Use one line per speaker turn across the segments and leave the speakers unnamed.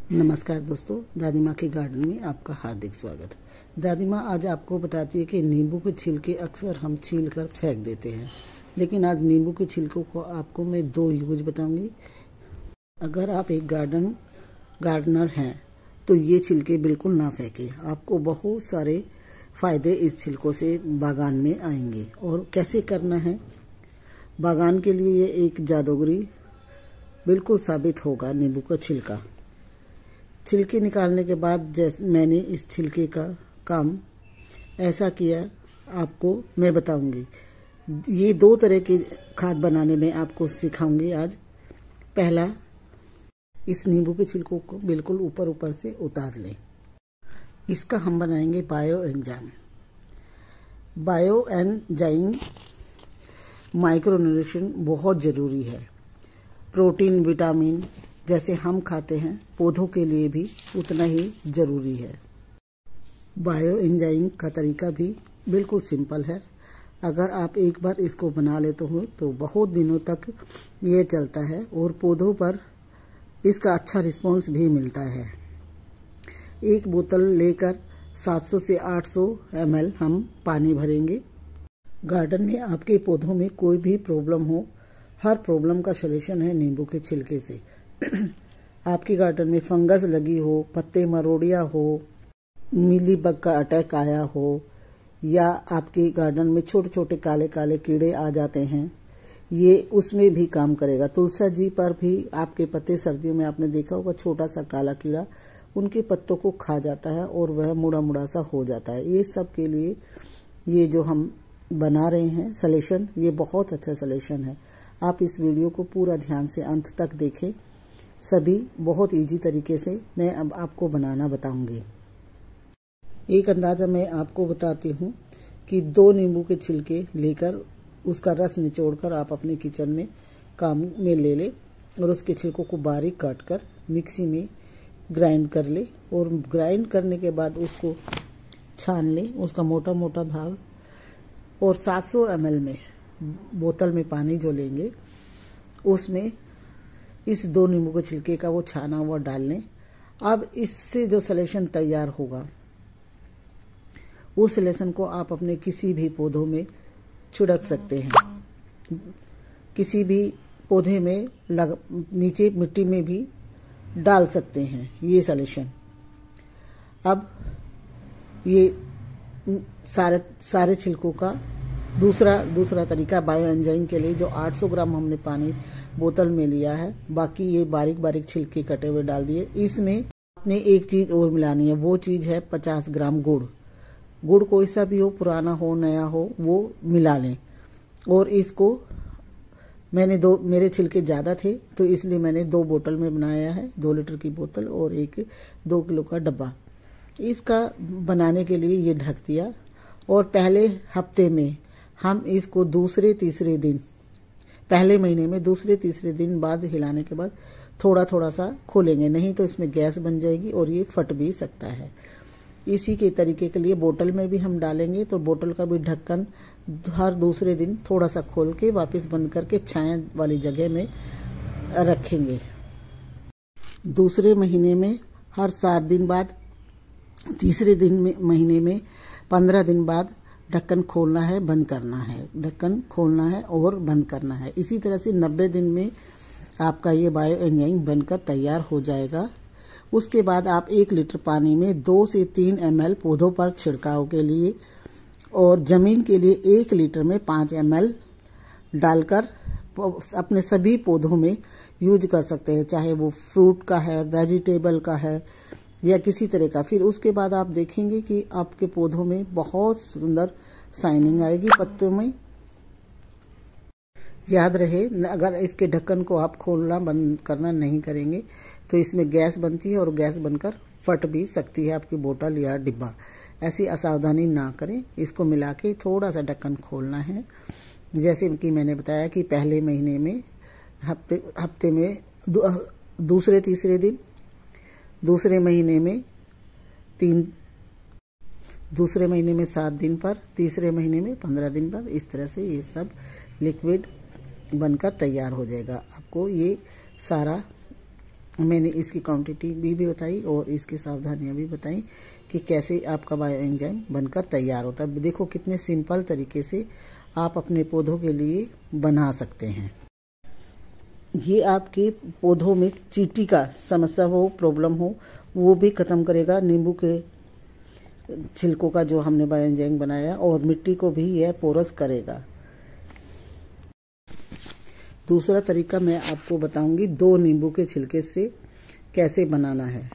नमस्कार दोस्तों, दादी माँ के गार्डन में आपका हार्दिक स्वागत। दादी माँ आज आपको बताती है कि नींबू के छिलके अक्सर हम छील कर फेंक देते हैं, लेकिन आज नींबू के छिलकों को आपको मैं 2 यूज बताऊंगी। अगर आप एक गार्डनर हैं तो ये छिलके बिल्कुल ना फेंकें। आपको बहुत सारे फायदे इस छिलकों से बागान में आएंगे। और कैसे करना है, बागान के लिए ये एक जादूगरी बिल्कुल साबित होगा। नींबू का छिलके निकालने के बाद जैसे मैंने इस छिलके का काम ऐसा किया, आपको मैं बताऊंगी। ये 2 तरह की खाद बनाने में आपको सिखाऊंगी आज। पहला, इस नींबू के छिलकों को बिल्कुल ऊपर से उतार लें। इसका हम बनाएंगे बायो एंजाइम। माइक्रो न्यूट्रिशन बहुत ज़रूरी है। प्रोटीन, विटामिन जैसे हम खाते हैं, पौधों के लिए भी उतना ही जरूरी है। बायो एंजाइम का तरीका भी बिल्कुल सिंपल है। अगर आप एक बार इसको बना लेते हो तो बहुत दिनों तक ये चलता है और पौधों पर इसका अच्छा रिस्पॉन्स भी मिलता है। एक बोतल लेकर 700 से 800 ml हम पानी भरेंगे। गार्डन में आपके पौधों में कोई भी प्रॉब्लम हो, हर प्रॉब्लम का सलूशन है नींबू के छिलके से। आपके गार्डन में फंगस लगी हो, पत्ते मरोड़िया हो, मिली बग का अटैक आया हो, या आपके गार्डन में छोटे छोटे काले काले कीड़े आ जाते हैं, ये उसमें भी काम करेगा। तुलसा जी पर भी आपके पत्ते, सर्दियों में आपने देखा होगा छोटा सा काला कीड़ा उनके पत्तों को खा जाता है और वह मुड़ा मुड़ा सा हो जाता है। ये सब के लिए ये जो हम बना रहे हैं सलूशन, ये बहुत अच्छा सलूशन है। आप इस वीडियो को पूरा ध्यान से अंत तक देखें। सभी बहुत इजी तरीके से मैं अब आपको बनाना बताऊंगी। एक अंदाजा मैं आपको बताती हूँ कि 2 नींबू के छिलके लेकर उसका रस निचोड़कर आप अपने किचन में काम में ले ले और उसके छिलकों को बारीक काट कर मिक्सी में ग्राइंड कर ले। और ग्राइंड करने के बाद उसको छान ले, उसका मोटा मोटा भाग, और 700 ml में बोतल में पानी जो लेंगे उसमें इस 2 नींबू के छिलके का वो छाना हुआ डाल लें। अब इससे जो सलूशन तैयार होगा, उस सलूशन को आप अपने किसी भी पौधों में छिड़क सकते हैं। किसी भी पौधे में नीचे मिट्टी में भी डाल सकते हैं ये सलूशन। अब ये सारे छिलकों का दूसरा तरीका बायो एंजाइम के लिए, जो 800 ग्राम हमने पानी बोतल में लिया है, बाकी ये बारीक बारीक छिलके कटे हुए डाल दिए। इसमें आपने एक चीज और मिलानी है, वो चीज है 50 ग्राम गुड़ कोई सा भी हो, पुराना हो नया हो, वो मिला लें। और इसको मैंने मेरे छिलके ज़्यादा थे तो इसलिए मैंने 2 बोतल में बनाया है, 2 लीटर की बोतल और एक 2 किलो का डब्बा। इसका बनाने के लिए ये ढक दिया और पहले हफ्ते में हम इसको दूसरे तीसरे दिन, पहले महीने में दूसरे तीसरे दिन बाद हिलाने के बाद थोड़ा थोड़ा सा खोलेंगे, नहीं तो इसमें गैस बन जाएगी और ये फट भी सकता है। इसी के तरीके के लिए बोतल में भी हम डालेंगे तो बोतल का भी ढक्कन हर दूसरे दिन थोड़ा सा खोल के वापस बंद करके छाया वाली जगह में रखेंगे। दूसरे महीने में हर 7 दिन बाद, तीसरे महीने में 15 दिन बाद ढक्कन खोलना है, बंद करना है, ढक्कन खोलना है और बंद करना है। इसी तरह से 90 दिन में आपका ये बायो एंजाइम बनकर तैयार हो जाएगा। उसके बाद आप 1 लीटर पानी में 2 से 3 ml पौधों पर छिड़काव के लिए और जमीन के लिए 1 लीटर में 5 ml डालकर अपने सभी पौधों में यूज कर सकते हैं, चाहे वो फ्रूट का है, वेजिटेबल का है या किसी तरह का। फिर उसके बाद आप देखेंगे कि आपके पौधों में बहुत सुंदर शाइनिंग आएगी पत्तों में। याद रहे, अगर इसके ढक्कन को आप खोलना बंद करना नहीं करेंगे तो इसमें गैस बनती है और गैस बनकर फट भी सकती है आपकी बोतल या डिब्बा। ऐसी असावधानी ना करें। इसको मिला के थोड़ा सा ढक्कन खोलना है। जैसे कि मैंने बताया कि पहले महीने में हफ्ते में दूसरे तीसरे दिन, दूसरे महीने में 7 दिन पर, तीसरे महीने में 15 दिन पर। इस तरह से ये सब लिक्विड बनकर तैयार हो जाएगा। आपको ये सारा मैंने इसकी क्वांटिटी भी बताई और इसकी सावधानियां भी बताई कि कैसे आपका बायो एंजाइम बनकर तैयार होता है। देखो कितने सिंपल तरीके से आप अपने पौधों के लिए बना सकते हैं। ये आपके पौधों में चींटी का समस्या हो, प्रॉब्लम हो, वो भी खत्म करेगा। नींबू के छिलकों का जो हमने बायो एंजाइम बनाया, और मिट्टी को भी यह पोरस करेगा। दूसरा तरीका मैं आपको बताऊंगी 2 नींबू के छिलके से कैसे बनाना है।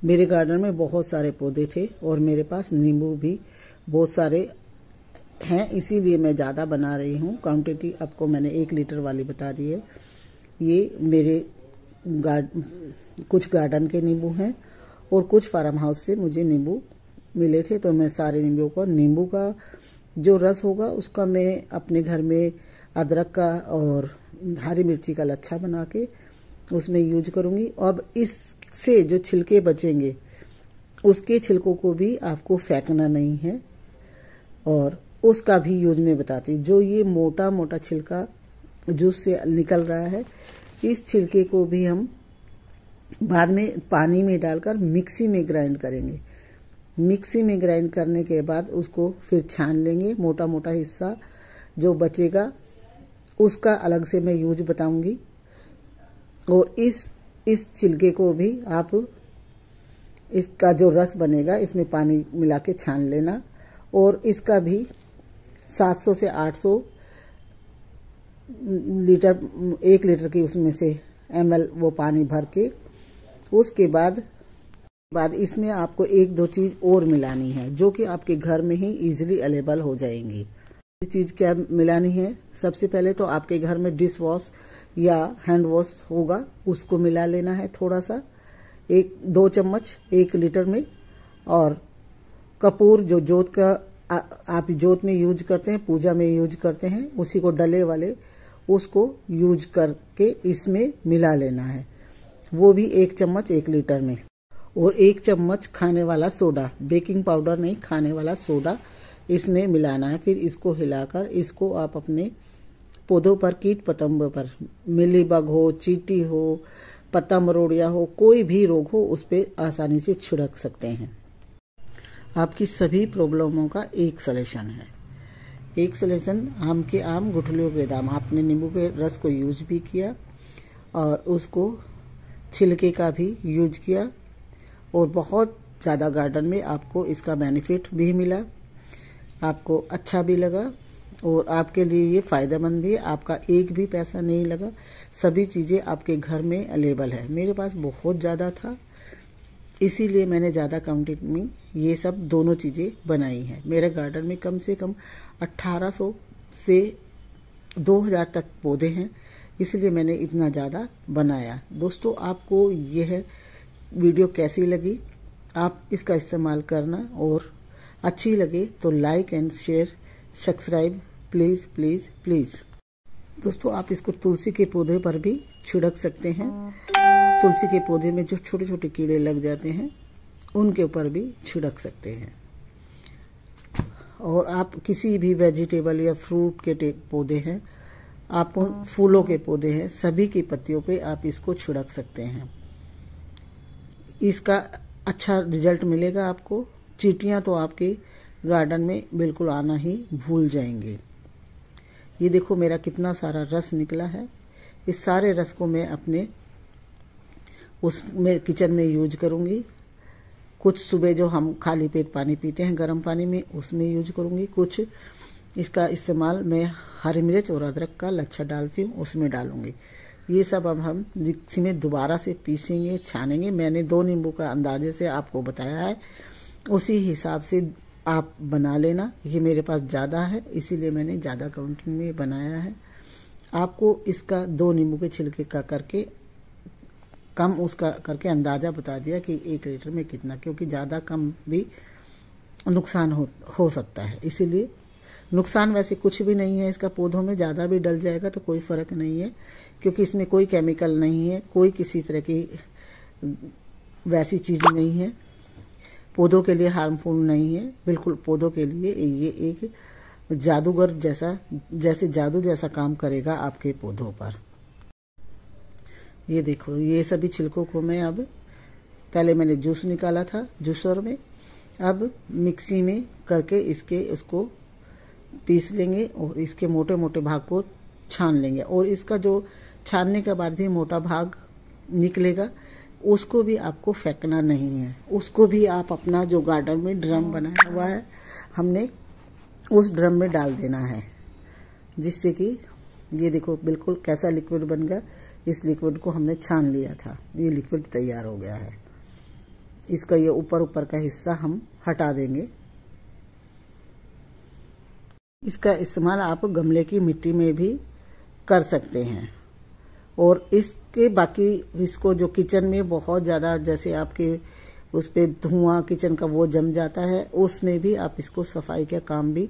मेरे गार्डन में बहुत सारे पौधे थे और मेरे पास नींबू भी बहुत सारे हैं, इसीलिए मैं ज़्यादा बना रही हूँ। क्वांटिटी आपको मैंने 1 लीटर वाली बता दी है। ये मेरे कुछ गार्डन के नींबू हैं और कुछ फार्म हाउस से मुझे नींबू मिले थे, तो मैं सारे नींबू का जो रस होगा उसका मैं अपने घर में अदरक का और हरी मिर्ची का लच्छा बना के उसमें यूज करूंगी। अब इससे जो छिलके बचेंगे उसके छिलकों को भी आपको फेंकना नहीं है, और उसका भी यूज में बताती हूँ। जो ये मोटा मोटा छिलका जूस से निकल रहा है, इस छिलके को भी हम बाद में पानी में डालकर मिक्सी में ग्राइंड करेंगे। मिक्सी में ग्राइंड करने के बाद उसको फिर छान लेंगे। मोटा मोटा हिस्सा जो बचेगा उसका अलग से मैं यूज बताऊंगी। और इस छिलके को भी आप, इसका जो रस बनेगा इसमें पानी मिला के छान लेना, और इसका भी 700 से 800 लीटर 1 लीटर की उसमें से ml वो पानी भर के, उसके बाद इसमें आपको 1-2 चीज और मिलानी है जो कि आपके घर में ही इजीली अवेलेबल हो जाएंगी। ये चीज क्या मिलानी है? सबसे पहले तो आपके घर में डिश वॉश या हैंड वॉश होगा, उसको मिला लेना है थोड़ा सा, 1-2 चम्मच 1 लीटर में। और कपूर जो जोत का आप जोत में यूज करते हैं, पूजा में यूज करते हैं, उसी को डले वाले उसको यूज करके इसमें मिला लेना है, वो भी 1 चम्मच 1 लीटर में। और 1 चम्मच खाने वाला सोडा, बेकिंग पाउडर नहीं, खाने वाला सोडा इसमें मिलाना है। फिर इसको हिलाकर इसको आप अपने पौधों पर, कीट पतंगों पर, मिलीबग हो, चींटी हो, पत्ता मरोड़िया हो, कोई भी रोग हो, उस पर आसानी से छिड़क सकते हैं। आपकी सभी प्रॉब्लमों का एक सलूशन है। एक सलूशन आम के आम, गुठलियों के दाम। आपने नींबू के रस को यूज भी किया और उसको छिलके का भी यूज किया, और बहुत ज़्यादा गार्डन में आपको इसका बेनिफिट भी मिला, आपको अच्छा भी लगा, और आपके लिए ये फायदेमंद भी है। आपका एक भी पैसा नहीं लगा, सभी चीज़ें आपके घर में अवेलेबल है। मेरे पास बहुत ज़्यादा था, इसीलिए मैंने ज़्यादा क्वांटिटी में ये सब दोनों चीज़ें बनाई हैं। मेरे गार्डन में कम से कम 1800 से 2000 तक पौधे हैं, इसलिए मैंने इतना ज़्यादा बनाया। दोस्तों, आपको यह वीडियो कैसी लगी? आप इसका इस्तेमाल करना, और अच्छी लगे तो like and share, subscribe please please please. दोस्तों, आप इसको तुलसी के पौधे पर भी छिड़क सकते हैं। तुलसी के पौधे में जो छोटे छोटे कीड़े लग जाते हैं उनके ऊपर भी छिड़क सकते हैं। और आप किसी भी वेजिटेबल या फ्रूट के पौधे हैं, आप फूलों के पौधे हैं, सभी की पत्तियों पे आप इसको छिड़क सकते हैं। इसका अच्छा रिजल्ट मिलेगा आपको। चींटियां तो आपके गार्डन में बिल्कुल आना ही भूल जाएंगे। ये देखो मेरा कितना सारा रस निकला है। इस सारे रस को मैं अपने उसमें किचन में यूज करूंगी। कुछ सुबह जो हम खाली पेट पानी पीते हैं गर्म पानी में, उसमें यूज करूंगी। कुछ इसका इस्तेमाल मैं हरी मिर्च और अदरक का लच्छा डालती हूँ, उसमें डालूंगी। ये सब अब हम मिक्सी में दोबारा से पीसेंगे, छानेंगे। मैंने 2 नींबू का अंदाजे से आपको बताया है, उसी हिसाब से आप बना लेना। ये मेरे पास ज़्यादा है, इसीलिए मैंने ज़्यादा क्वांटिटी में बनाया है। आपको इसका 2 नींबू के छिलके का करके कम उसका करके अंदाज़ा बता दिया कि 1 लीटर में कितना, क्योंकि ज़्यादा कम भी नुकसान हो सकता है। इसीलिए नुकसान वैसे कुछ भी नहीं है इसका, पौधों में ज़्यादा भी डल जाएगा तो कोई फ़र्क नहीं है, क्योंकि इसमें कोई केमिकल नहीं है, कोई किसी तरह की वैसी चीज़ नहीं है, पौधों के लिए हार्मफुल नहीं है। बिल्कुल पौधों के लिए ये एक जादूगर जैसे जादू जैसा काम करेगा आपके पौधों पर। ये देखो, ये सभी छिलकों को मैं अब, पहले मैंने जूस निकाला था जूसर में, अब मिक्सी में करके उसको पीस लेंगे और इसके मोटे मोटे भाग को छान लेंगे। और इसका जो छानने के बाद भी मोटा भाग निकलेगा, उसको भी आपको फेंकना नहीं है, उसको भी आप अपना जो गार्डन में ड्रम बनाया हुआ है हमने उस ड्रम में डाल देना है, जिससे कि ये देखो बिल्कुल कैसा लिक्विड बन गया। इस लिक्विड को हमने छान लिया था, ये लिक्विड तैयार हो गया है। इसका ये ऊपर का हिस्सा हम हटा देंगे। इसका इस्तेमाल आप गमले की मिट्टी में भी कर सकते हैं। और इसके बाकी इसको जो किचन में बहुत ज़्यादा जैसे आपके उस पे धुआं किचन का वो जम जाता है, उसमें भी आप इसको सफाई का काम भी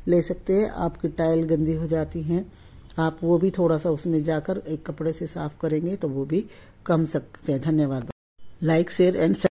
ले सकते हैं। आपकी टाइल गंदी हो जाती हैं, आप वो भी थोड़ा सा उसमें जाकर एक कपड़े से साफ करेंगे तो वो भी कम सकते हैं। धन्यवाद। Like share and